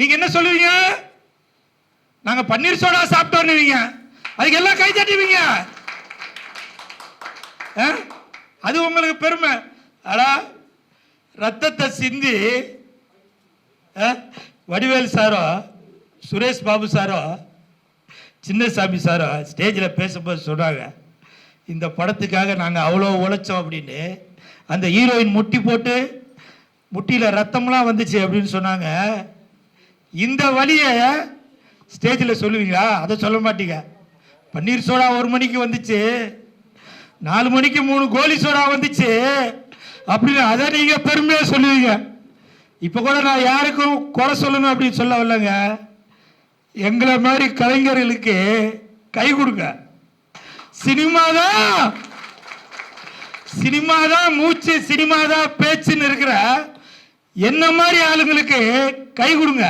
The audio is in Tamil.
நீங்க என்ன சொல்லுவீங்க? நாங்க பன்னீர் சோடா சாப்பிட்டோம்னுவீங்க, அதுக்கு எல்லாம் கை தட்டுவீங்க. அது உங்களுக்கு பெருமை. அடா ரத்தத்தை சிந்தி Vadivel sorrow, Suresh Babu sorrow, Chinnasamy sorrow ஸ்டேஜில் பேசும்போது சொன்னாங்க, இந்த படத்துக்காக நாங்கள் அவ்வளோ உழைச்சோம் அப்படின்னு. அந்த ஹீரோயின் முட்டி போட்டு முட்டியில் ரத்தம்லாம் வந்துச்சு அப்படின்னு சொன்னாங்க. இந்த வழியை ஸ்டேஜில் சொல்லுவீங்களா? அதை சொல்ல மாட்டீங்க. பன்னீர் சோடா 1 மணிக்கு வந்துச்சு, 4 மணிக்கு 3 கோலி சோடா வந்துச்சு அப்படின்னு அதை நீங்கள் பெருமையாக சொல்லுவீங்க. இப்போ கூட நான் யாருக்கும் குறை சொல்லணும் அப்படின்னு சொல்ல வரலங்க. எங்களை மாதிரி கலைஞர்களுக்கு கை கொடுங்க. சினிமாதான் மூச்சு, சினிமாதான் பேச்சுன்னு இருக்கிற என்ன மாதிரி ஆளுங்களுக்கு கை கொடுங்க.